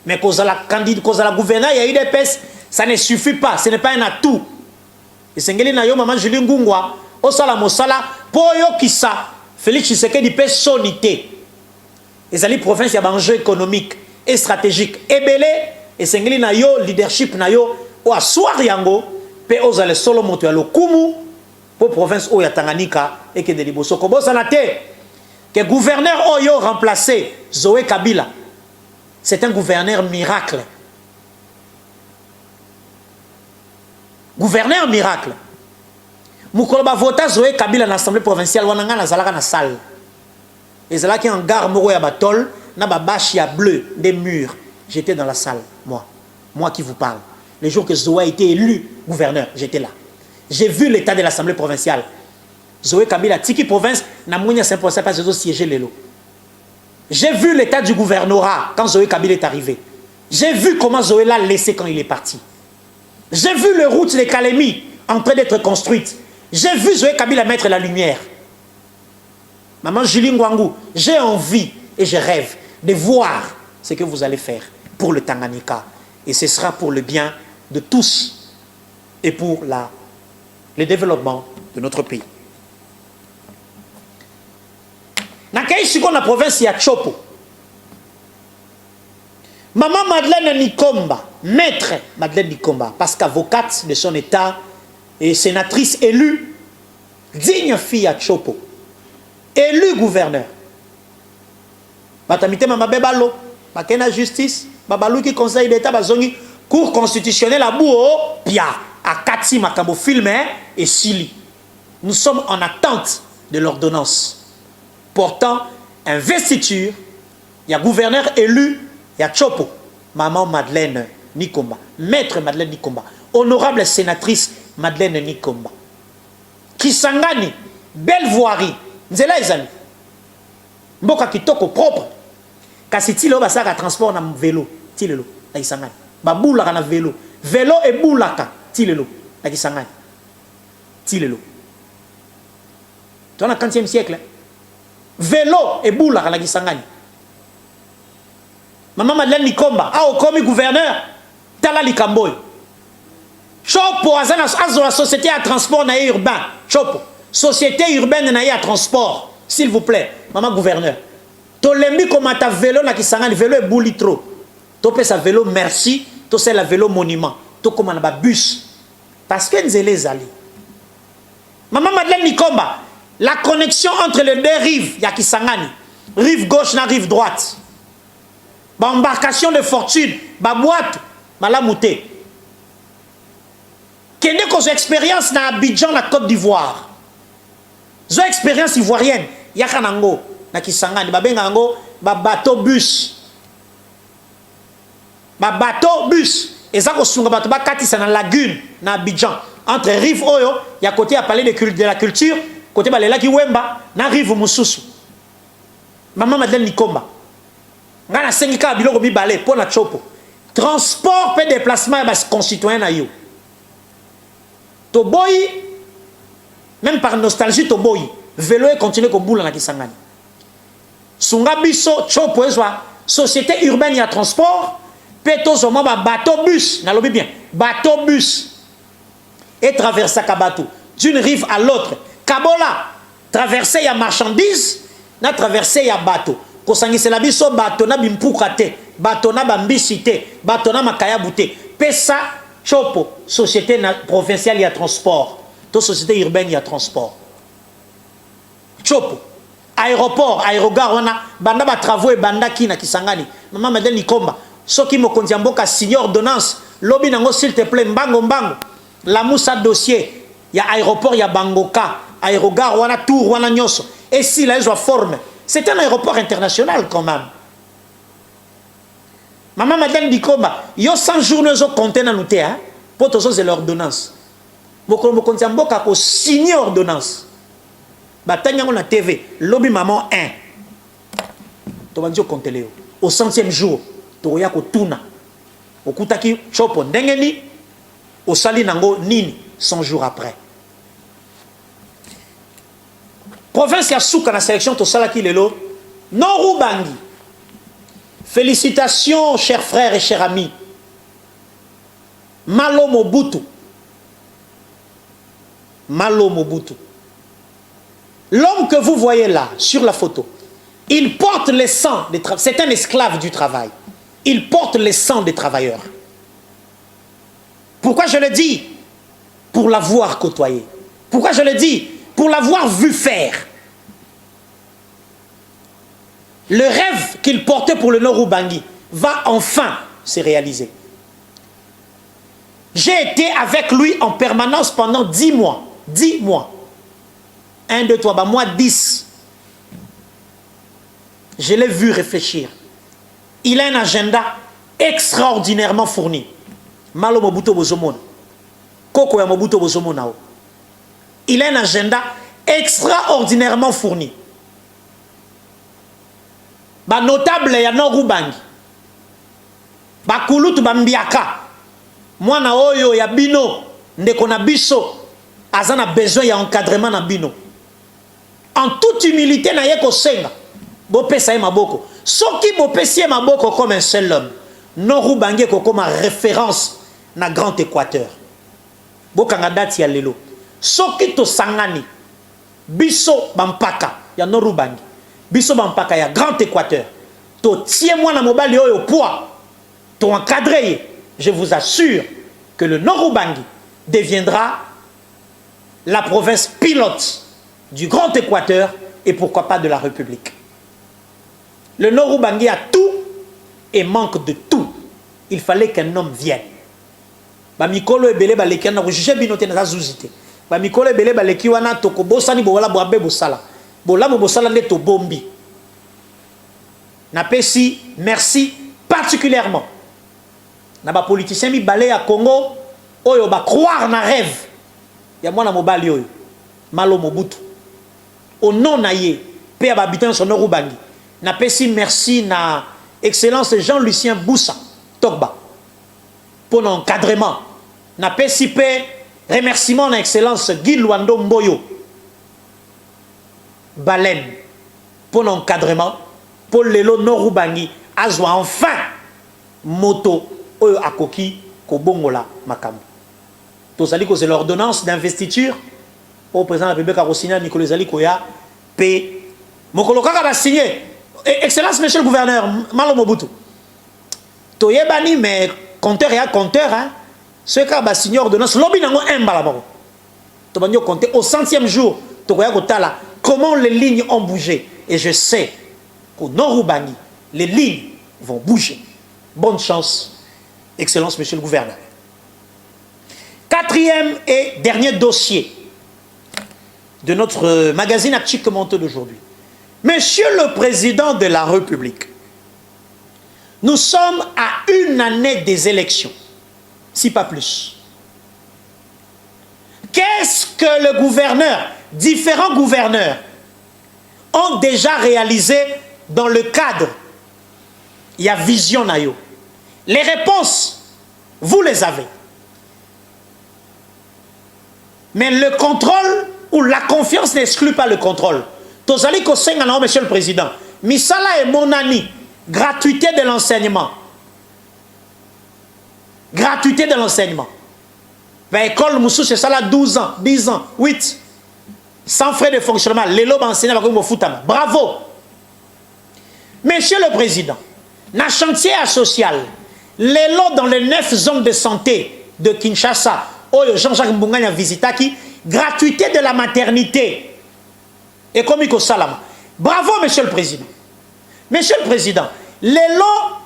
mais kozala candidat kozala gouverneur ya IDPS ça ne suffit pas ce n'est pas un atout et sengeli na yo maman Julie Ngungwa osala mosala po yo kisa Félix Tshisekedi pe sonité ezali province ya banjeu économique et stratégique ebele et sengeli na yo leadership na yo o aswar yango pe ozale solo moto ya lokumu pour province o ya Tanganyika et que de liboso ko bosana te que gouverneur oyo remplacé Zoé Kabila c'est un gouverneur miracle mukolo ba vota Zoé Kabila na assemblée provinciale wana nga na zalaka na salle ezalaki en gare moko ya batol na ba bâche ya bleu des murs j'étais dans la salle moi qui vous parle les jours que Zoé a été élu gouverneur j'étais là j'ai vu l'état de l'assemblée provinciale Zoé Kabila tiki province na mounya 5% pas de siéger lelo j'ai vu l'état du gouvernorat quand Zoé Kabila est arrivé j'ai vu comment Zoé l'a laissé quand il est parti j'ai vu les routes de Kalemi en train d'être construites j'ai vu Zoé Kabila mettre la lumière maman Julie Ngwangu j'ai envie et je rêve de voir ce que vous allez faire pour le Tanganyika et ce sera pour le bien de tous et pour le développement de notre pays. Nakai siko na province ya Chopo. Maman Madeleine Nikomba, maître Madeleine Nikomba, parce qu'avocate de son état et sénatrice élue, digne fille à Chopo, élue gouverneur. Batamite mama bebalo, bakena justice, babalou qui conseil d'état bazongi cour constitutionnelle à Bouo, pia à Kati makambo filmé et Sili. Nous sommes en attente de l'ordonnance portant investiture. Il y a gouverneur élu, il y a Chopo, maman Madeleine Nikomba, maître Madeleine Nikomba, honorable sénatrice Madeleine Nikomba. Kisangani, belle voirie, nzela ezali. Mboka kitoko propre. Kasi tilo basaka transport na vélo, tilelo, na Kisangani. Babulaka na vélo. Vélo et boulaka, tilelo, na Kisangani. Tilelo. Dans le 40e siècle, vélo et boulaka na Kisangani. Maman Madeleine Nikomba, a okomi gouverneur, tala likamboy. Chopo azana azo la société à transport na urbain. Chopo, société urbaine na à transport, s'il vous plaît, maman gouverneur. To lembi comme ta vélo na Kisangani, vélo et bouli trop. To pe sa vélo merci, to c'est la vélo monument. To comme na ba bus. Parce que nzele zali. Maman Madeleine Nikomba, la connexion entre les deux rives, ya Kisangani, rive gauche na rive droite. Ba embarcation de fortune, ba boîte, malamouté. Kende ko expérience na Abidjan na Côte d'Ivoire. Zo expérience ivoirienne, yaka nango na Kisangani, ba benga ngo ba bateau bus. Ba bateau bus, ezako sunga bato ba katisa na lagune na Abidjan. Entre rive oyo, ya côté à palais de la culture, côté balela ki wemba na rive mususu. Maman Madeleine Nikomba. Ngana sengika biloko mibale pour na Chopo. Transport pe déplacement ya bas concitoyens na yo. To boy même par nostalgie to boy vélo et continuer ko boula na Kisangani. Sunga biso Chopo ezwa société urbaine ya transport pe to zoma ba bateau bus na lobi bien bateau bus et traverser Kabatou d'une rive à l'autre. Kabola traverser ya marchandise na traverser ya bateau. Kosangise la biso bateau na bimpuka te, bateau na bambisi te, bateau na makayabu te. Pesa Chopo, société provinciale ya transport, to société urbaine ya transport. Chopo, aéroport, aérogare wana banda ba travaux et banda ki na Kisangani. Maman Madeleine Nikomba, soki mokonzi mboka signer ordonnance, lobi nango s'il te plaît mbango mbango. La moussa dossier, ya aéroport ya Bangoka, aérogare wana tour wana nyoso. Et si la joie forme, c'est un aéroport international quand même. Maman Madeleine Nikomba, yo 100 jours nous ont compté dans nous hein, pour tous c'est l'ordonnance. Mokolo mokonzi mboka ko signer ordonnance. Batanya on a TV, lobby maman 1. To banjo compter leo. Au 100e jour, to ya ko tuna. Okutaki Chopo ndengeni, osali nango nini 100 jours après. Province ya Souka na sélection to salaki lelo Norubangi. Félicitations chers frères et chers amis. Malo Mobutu. Malo Mobutu. L'homme que vous voyez là sur la photo, il porte le sang des travailleurs. C'est un esclave du travail. Il porte le sang des travailleurs. Pourquoi je le dis? Pour l'avoir côtoyé. Pourquoi je le dis? Pour l'avoir vu faire. Le rêve qu'il portait pour le Norubangi va enfin se réaliser. J'ai été avec lui en permanence pendant 10 mois. 10 mois. 1, 2, 3, bah moi 10. Je l'ai vu réfléchir. Il a un agenda extraordinairement fourni. Malo Mobutu Bozomon. Koko ya Mobutu Bozomon. Il a un agenda extraordinairement fourni. Ba notable ya Norubangi. Ba kulutu bambiaka. Mwana oyo ya bino ndeko na biso azana besoin ya encadrement na bino. En toute humilité na yeko senga. Bo pesa ye maboko. Soki bo pesi maboko comme un seul homme. Norubangi ko comme référence na Grand Équateur. Bo kanga dati ya lelo. Soki to sangani biso bampaka ya Norubangi. biso bampaka ya Grand Équateur to tiens-moi na mobali oyo poids to encadré, je vous assure que le Nord Ubangi deviendra la province pilote du Grand Équateur et pourquoi pas de la République. Le Nord Ubangi a tout et manque de tout. Il fallait qu'un homme vienne. Bamikolo ebele baleki na juge binote na zuzite. Bamikolo ebele baleki wana toko bosani bola boabe bosala. Bola bosala le to bombi. Napesi merci particulièrement. Na ba politicien mi balé à Congo oyo ba croire na rêve. Ya mwana mobali oyo. Malo Mobutu. Au nom na ye pe habitant son Nord Ubangi. Napesi merci na Excellence Jean-Lucien Boussa Togba pour l'encadrement. Na PCP remerciement à Excellence Guy Luando Mboyo Baleine pour l'encadrement pour l'élo Nord Ubangi azwa enfin moto oyo akoki kobongola makambo. Tozali ko c'est l'ordonnance d'investiture au président de la République Arosina Nicolas Zali Koya P mokolo kaka ba signé. Excellence, monsieur le gouverneur, Malo Mobutu. Toyebani, mais compteur et à compteur, hein. Ce cas, bah, signé ordonnance, lobby n'a pas un balabaro. Tobanyo compter au 100e jour, Tokoya Kotala, comment les lignes ont bougé. Et je sais qu'au Nord Ubangi, les lignes vont bouger. Bonne chance, Excellence, monsieur le gouverneur. Quatrième et dernier dossier de notre magazine Aptique Monté d'aujourd'hui. Monsieur le Président de la République, nous sommes à une année des élections, si pas plus. Qu'est-ce que le gouverneur, différents gouverneurs, ont déjà réalisé dans le cadre? Il y a vision nayo. Les réponses, vous les avez. Mais le contrôle ou la confiance n'exclut pas le contrôle. Tozali Kosenga, monsieur le Président. Misala et Monani, gratuité de l'enseignement. Gratuité de l'enseignement. L'école Moussou, c'est ça là 12 ans, 10 ans, 8. Sans frais de fonctionnement. Les lobes enseignants, bravo. Monsieur le Président, dans le chantier social, les lots dans les 9 zones de santé de Kinshasa, Jean-Jacques Mbunganya visitaki, gratuité de la maternité. Et comme il Salama. Bravo, monsieur le Président. Monsieur le Président, les lots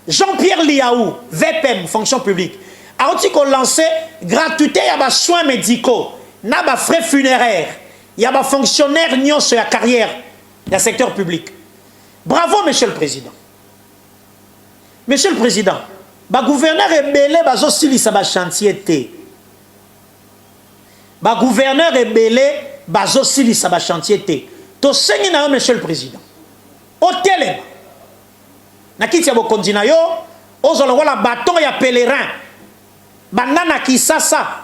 Jean-Pierre Liaou, VPM, fonction publique, a aussi lancé gratuité, il y a des soins médicaux, il y a des frais funéraires, il y a des fonctionnaires sur la carrière dans le secteur public. Bravo, monsieur le Président. Monsieur le Président, le gouverneur est belé, il y a chantier. Le gouverneur est belé, bazosili sa ba chantier te to sengi na monsieur le président au télé na kiti ya bokonzi na yo ozolo wala bâton ya pèlerin banana Kisasa.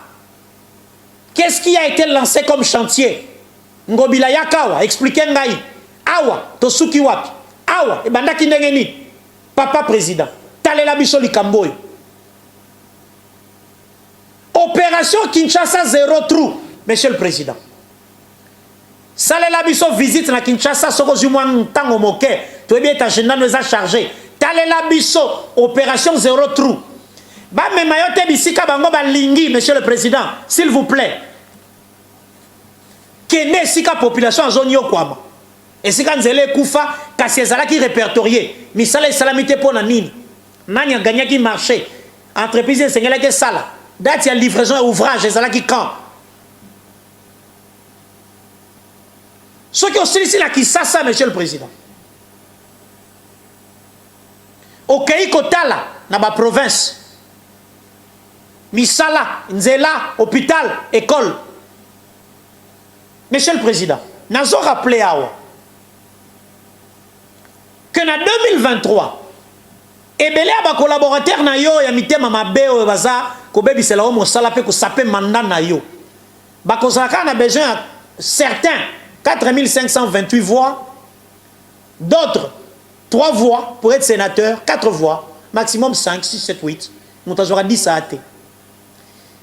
Qu'est-ce qui a été lancé comme chantier? Ngobila yakawa expliquez ngai awa to suki wapi awa e bandaki ndenge ni papa président talela biso likambo. Opération Kinshasa zéro trou, monsieur le président. Salela biso visite na Kinshasa soko zumwa ntango moke to bien agenda nous a chargé. Talela biso opération zéro trou. Ba mema yote bisika bango ba lingi, monsieur le président, s'il vous plaît. Kene sika population en zone yokwama. Et sika nzele kufa kasi ezala ki répertorié. Misala salamité pona nini. Nanya gagna ki marché. Entreprise sengela ke sala. Date ya livraison et ouvrage ezala ki quand. Ce qui est ici, là, qui ça, monsieur le président. Au Kei Kotala, dans ma province, Misala, Nzela, hôpital, école. Monsieur le président, nous avons rappelé que en 2023, ebele aba collaborateur na yo ya mitema mabe o baza ko bebisela o mosala pe ko sape mandat na yo. Ba ko saka na besoin certains 4528 voix, d'autres 3 voix pour être sénateur, 4 voix, maximum 5, 6, 7, 8. Nous avons 10 à athée.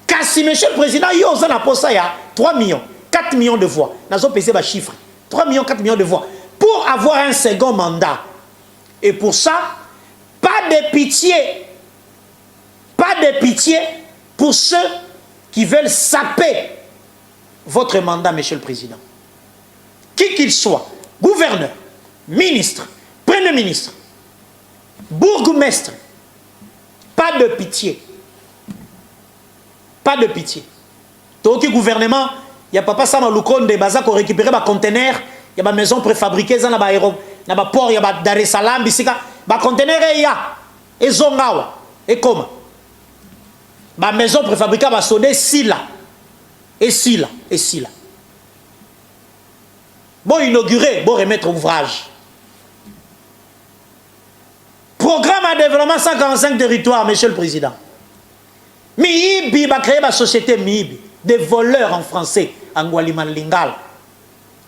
Car si monsieur le président, il y a 3 millions, 4 millions de voix. Nous avons pesé les chiffres. 3 millions, 4 millions de voix. Pour avoir un second mandat. Et pour ça, pas de pitié. Pas de pitié pour ceux qui veulent saper votre mandat, Monsieur le Président. Qui qu'il soit, gouverneur, ministre, premier ministre, bourgmestre, pas de pitié. Pas de pitié. Donc, le gouvernement, il n'y a pas ça dans le compte de Baza pour récupérer des conteneurs, il y a des maisons préfabriquées dans le port, il y a Dar es Salaam, des conteneurs, il y a des zongawa, et comment? Des maisons préfabriquées, des sonner si là, et si là, et si là. Bon, inaugurer, bon, remettre ouvrage. Programme de développement 145 territoires, Monsieur le Président. Miibi va créer ma société Miibi, des voleurs en français, en Gualiman Lingal.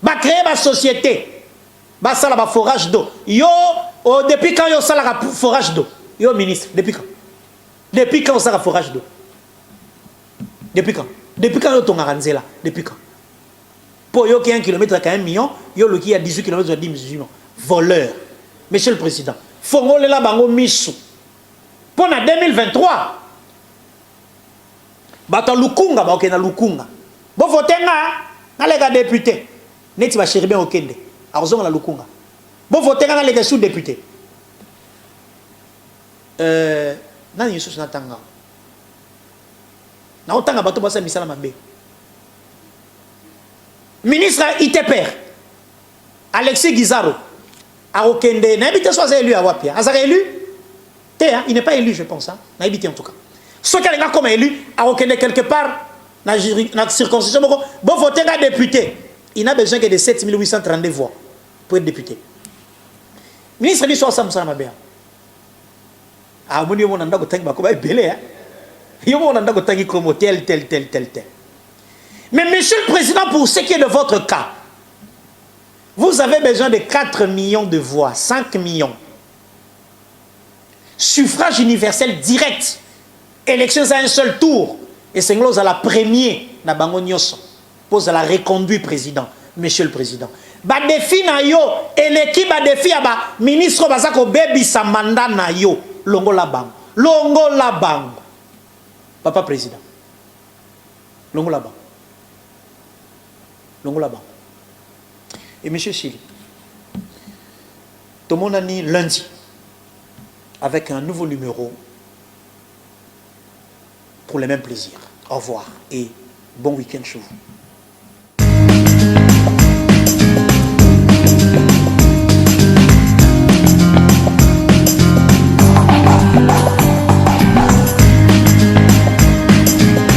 Va créer ma société, va faire un forage d'eau. Yo, depuis quand yo ça la forage d'eau? Yo ministre, depuis quand? Depuis quand ça la forage d'eau? Depuis quand? Depuis quand yo ton là? Depuis quand? Pour yo qui a 1 km à 1 million, yo le qui a 18 km à 10 millions. Voleur. Monsieur le Président, faut la bango misu. Pour 2023. Bato lukunga ba okena lukunga. Bo votenga na lega député. Neti ba chéribé okende. Arozonga la lukunga. Bo votenga na lega sous député. Nani yesu na tanga. Na otanga bato basa misala mabe. Ministre ITPR Alexis Guizaro a okende na habité soit élu à Wapia. Azara élu? Il n'est pas élu je pense hein. Na habité en tout cas. Ceux qui sont comme élus, à quelque part, dans la circonscription, bon voter un député. Il n'a besoin que de 7832 voix pour être député. Le ministre dit ça, ça m'a bien. Ah, mon Dieu, mon anda ko tangi ba ko ba belé hein. Yo mon anda ko tangi comme tel. Mais Monsieur le Président, pour ce qui est de votre cas, vous avez besoin de 4 millions de voix, 5 millions. Suffrage universel direct. Élection à un seul tour. Et c'est à la première na bango nyoso. Pose à la reconduit président. Monsieur le Président. Ba défi na yo. Et l'équipe ba défi à ba ministre bazako bebi sa mandat na yo. Longo la bango. Longo la bango. Papa Président. Longo la bango. Longo la bango. Et Monsieur Chili. Tout le monde a dit lundi. Avec un nouveau numéro. Pour les mêmes plaisirs. Au revoir et bon week-end chez vous.